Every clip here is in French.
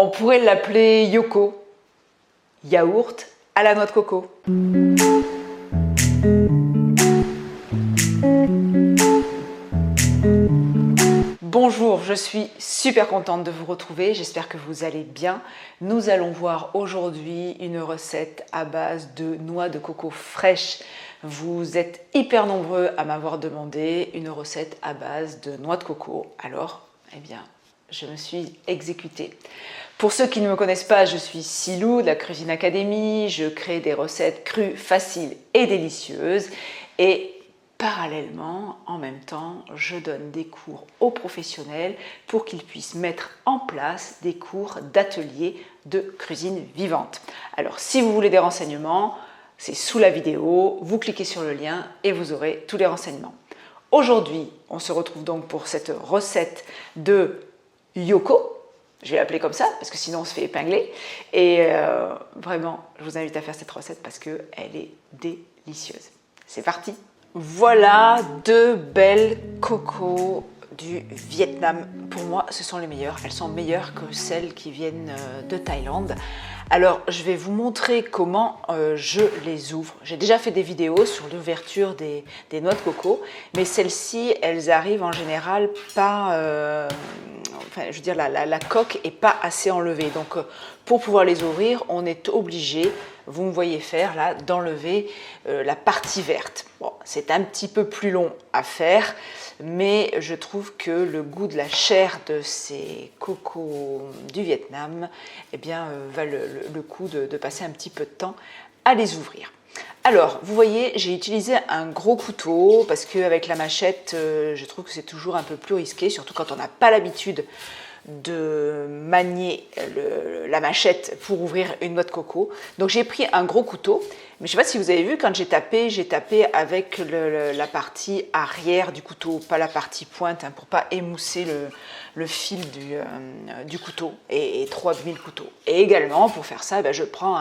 On pourrait l'appeler Yoko, yaourt à la noix de coco. Bonjour, je suis super contente de vous retrouver, j'espère que vous allez bien. Nous allons voir aujourd'hui une recette à base de noix de coco fraîches. Vous êtes hyper nombreux à m'avoir demandé une recette à base de noix de coco. Alors, eh bien, je me suis exécutée. Pour ceux qui ne me connaissent pas, je suis Silou de la Cuisine Academy. Je crée des recettes crues, faciles et délicieuses. Et parallèlement, en même temps, je donne des cours aux professionnels pour qu'ils puissent mettre en place des cours d'atelier de cuisine vivante. Alors, si vous voulez des renseignements, c'est sous la vidéo, vous cliquez sur le lien et vous aurez tous les renseignements. Aujourd'hui, on se retrouve donc pour cette recette de Yoko. Je vais l'appeler comme ça parce que sinon on se fait épingler. Et vraiment, je vous invite à faire cette recette parce qu'elle est délicieuse. C'est parti! Voilà deux belles cocos du Vietnam. Pour moi, ce sont les meilleures. Elles sont meilleures que celles qui viennent de Thaïlande. Alors, je vais vous montrer comment je les ouvre. J'ai déjà fait des vidéos sur l'ouverture des noix de coco, mais celles-ci, elles arrivent en général pas... je veux dire, la coque n'est pas assez enlevée. Donc, pour pouvoir les ouvrir, on est obligé, vous me voyez faire là, d'enlever la partie verte. Bon, c'est un petit peu plus long à faire, mais je trouve que le goût de la chair de ces cocos du Vietnam, eh bien, valent le coup de passer un petit peu de temps à les ouvrir. Alors, vous voyez, j'ai utilisé un gros couteau parce qu'avec la machette, je trouve que c'est toujours un peu plus risqué, surtout quand on n'a pas l'habitude de manier la machette pour ouvrir une noix de coco. Donc j'ai pris un gros couteau, mais je ne sais pas si vous avez vu, quand j'ai tapé avec la partie arrière du couteau, pas la partie pointe, hein, pour ne pas émousser le fil du couteau et trop abîmer le couteau. Et également, pour faire ça, je prends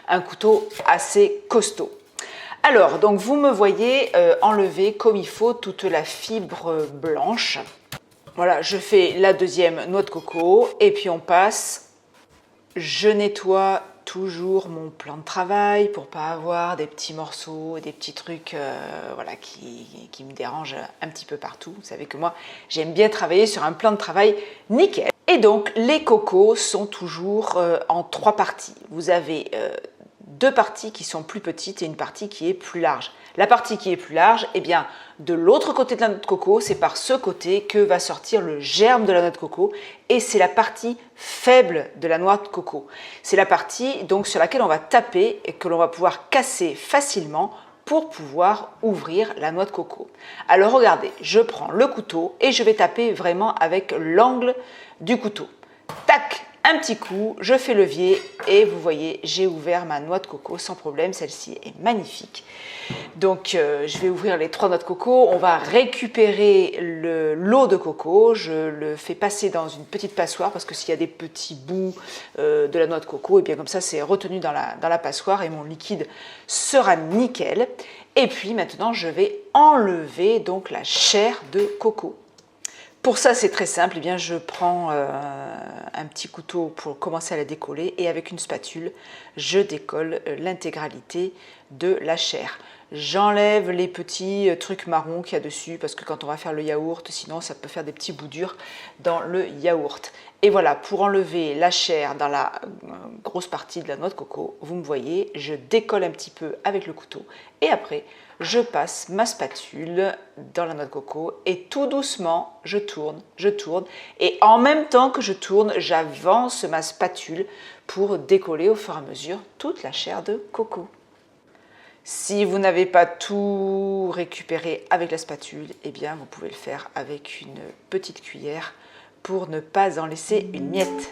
un couteau assez costaud. Alors, donc vous me voyez enlever comme il faut toute la fibre blanche. Voilà, je fais la deuxième noix de coco et puis on passe. Je nettoie toujours mon plan de travail pour pas avoir des petits morceaux, des petits trucs voilà, qui me dérangent un petit peu partout. Vous savez que moi, j'aime bien travailler sur un plan de travail nickel. Et donc, les cocos sont toujours en trois parties. Vous avez deux parties qui sont plus petites et une partie qui est plus large. La partie qui est plus large, eh bien, de l'autre côté de la noix de coco, c'est par ce côté que va sortir le germe de la noix de coco et c'est la partie faible de la noix de coco. C'est la partie donc sur laquelle on va taper et que l'on va pouvoir casser facilement pour pouvoir ouvrir la noix de coco. Alors regardez, je prends le couteau et je vais taper vraiment avec l'angle du couteau. Tac! Un petit coup, je fais levier et vous voyez, j'ai ouvert ma noix de coco sans problème. Celle-ci est magnifique. Donc, je vais ouvrir les trois noix de coco. On va récupérer l'eau de coco. Je le fais passer dans une petite passoire parce que s'il y a des petits bouts de la noix de coco, et bien comme ça, c'est retenu dans la passoire et mon liquide sera nickel. Et puis maintenant, je vais enlever donc la chair de coco. Pour ça, c'est très simple. Eh bien, je prends un petit couteau pour commencer à la décoller et avec une spatule, je décolle l'intégralité de la chair. J'enlève les petits trucs marrons qu'il y a dessus parce que quand on va faire le yaourt, sinon ça peut faire des petits bouts durs dans le yaourt. Et voilà, pour enlever la chair dans la grosse partie de la noix de coco, vous me voyez, je décolle un petit peu avec le couteau et après, je passe ma spatule dans la noix de coco et tout doucement, je tourne et en même temps que je tourne, j'avance ma spatule pour décoller au fur et à mesure toute la chair de coco. Si vous n'avez pas tout récupéré avec la spatule, eh bien vous pouvez le faire avec une petite cuillère pour ne pas en laisser une miette.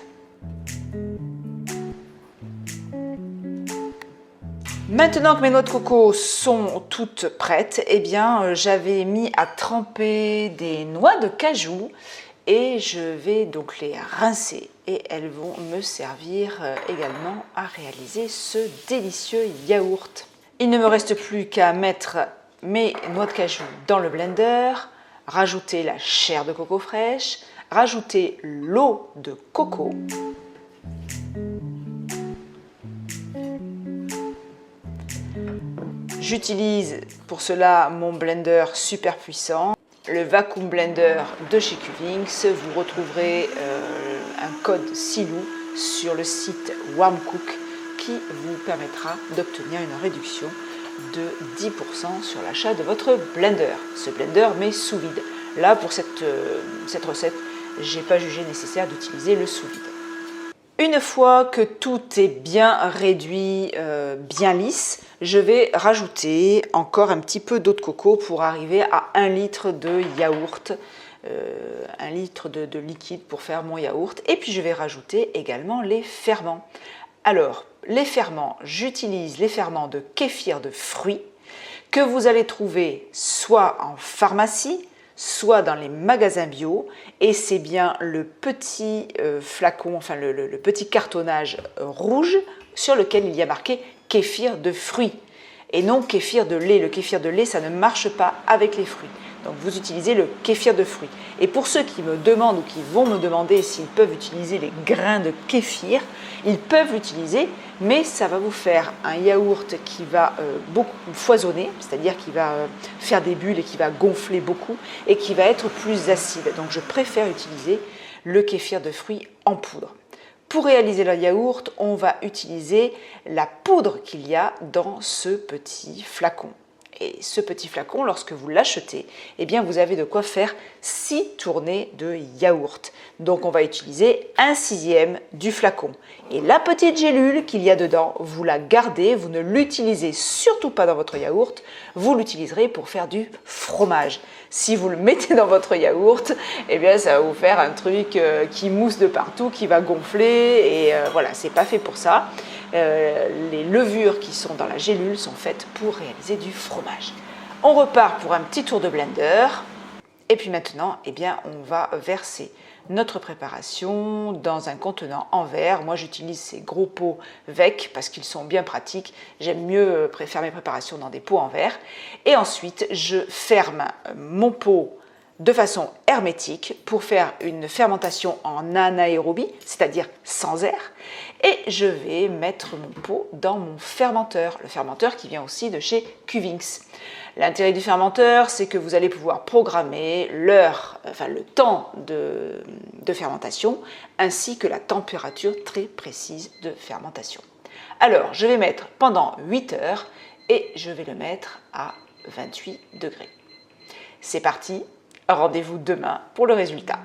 Maintenant que mes noix de coco sont toutes prêtes, eh bien j'avais mis à tremper des noix de cajou et je vais donc les rincer et elles vont me servir également à réaliser ce délicieux yaourt. Il ne me reste plus qu'à mettre mes noix de cajou dans le blender, rajouter la chair de coco fraîche, rajouter l'eau de coco J'utilise pour cela mon blender super puissant, le Vacuum Blender de chez Cuvings. Vous retrouverez un code SILOU sur le site Warmcook qui vous permettra d'obtenir une réduction de 10% sur l'achat de votre blender. Ce blender mais sous vide. Là, pour cette recette, je n'ai pas jugé nécessaire d'utiliser le sous vide. Une fois que tout est bien réduit, bien lisse, je vais rajouter encore un petit peu d'eau de coco pour arriver à 1 litre de yaourt, 1 litre de liquide pour faire mon yaourt. Et puis je vais rajouter également les ferments. Alors, les ferments, j'utilise les ferments de kéfir de fruits que vous allez trouver soit en pharmacie, soit dans les magasins bio, et c'est bien le petit flacon, enfin le petit cartonnage rouge sur lequel il y a marqué kéfir de fruits et non kéfir de lait. Le kéfir de lait, ça ne marche pas avec les fruits. Donc vous utilisez le kéfir de fruits. Et pour ceux qui me demandent ou qui vont me demander s'ils peuvent utiliser les grains de kéfir, ils peuvent l'utiliser, mais ça va vous faire un yaourt qui va beaucoup foisonner, c'est-à-dire qui va faire des bulles et qui va gonfler beaucoup et qui va être plus acide. Donc je préfère utiliser le kéfir de fruits en poudre. Pour réaliser le yaourt, on va utiliser la poudre qu'il y a dans ce petit flacon. Et ce petit flacon, lorsque vous l'achetez, eh bien vous avez de quoi faire 6 tournées de yaourt. Donc on va utiliser 1/6 du flacon. Et la petite gélule qu'il y a dedans, vous la gardez, vous ne l'utilisez surtout pas dans votre yaourt, vous l'utiliserez pour faire du fromage. Si vous le mettez dans votre yaourt, eh bien ça va vous faire un truc qui mousse de partout, qui va gonfler, et voilà, c'est pas fait pour ça. Les levures qui sont dans la gélule sont faites pour réaliser du fromage. On repart pour un petit tour de blender et puis maintenant eh bien, on va verser notre préparation dans un contenant en verre. Moi j'utilise ces gros pots VEC parce qu'ils sont bien pratiques. J'aime mieux faire mes préparations dans des pots en verre. Et ensuite je ferme mon pot de façon hermétique pour faire une fermentation en anaérobie, c'est-à-dire sans air. Et je vais mettre mon pot dans mon fermenteur, le fermenteur qui vient aussi de chez Cuvings. L'intérêt du fermenteur, c'est que vous allez pouvoir programmer l'heure, enfin le temps de fermentation, ainsi que la température très précise de fermentation. Alors, je vais mettre pendant 8 heures et je vais le mettre à 28 degrés. C'est parti! Rendez-vous demain pour le résultat.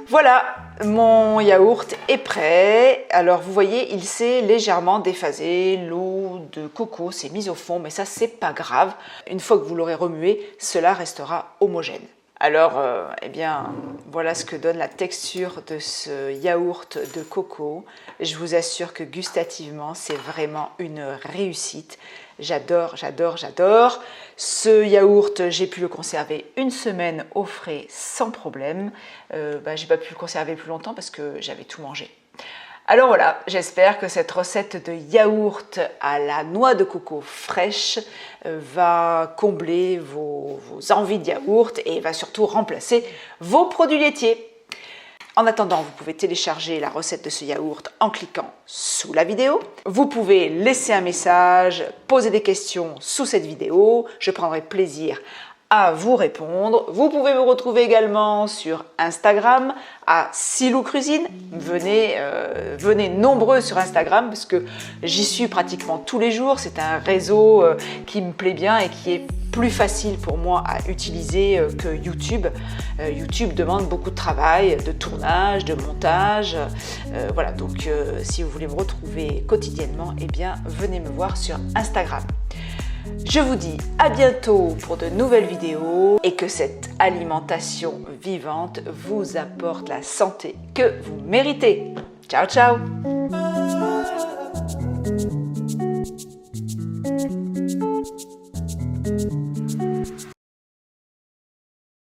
Voilà, mon yaourt est prêt. Alors vous voyez, il s'est légèrement déphasé. L'eau de coco s'est mise au fond, mais ça c'est pas grave. Une fois que vous l'aurez remué, cela restera homogène. Alors, eh bien, voilà ce que donne la texture de ce yaourt de coco. Je vous assure que gustativement, c'est vraiment une réussite. J'adore, j'adore, j'adore. Ce yaourt, j'ai pu le conserver 1 semaine au frais sans problème. J'ai pas pu le conserver plus longtemps parce que j'avais tout mangé. Alors voilà, j'espère que cette recette de yaourt à la noix de coco fraîche va combler vos envies de yaourt et va surtout remplacer vos produits laitiers. En attendant, vous pouvez télécharger la recette de ce yaourt en cliquant sous la vidéo. Vous pouvez laisser un message, poser des questions sous cette vidéo. Je prendrai plaisir à vous répondre. Vous pouvez me retrouver également sur Instagram à Silou Cuisine. Venez nombreux sur Instagram parce que j'y suis pratiquement tous les jours. C'est un réseau qui me plaît bien et qui est plus facile pour moi à utiliser que YouTube. YouTube demande beaucoup de travail, de tournage, de montage. Voilà, donc si vous voulez me retrouver quotidiennement, eh bien venez me voir sur Instagram. Je vous dis à bientôt pour de nouvelles vidéos et que cette alimentation vivante vous apporte la santé que vous méritez. Ciao, ciao!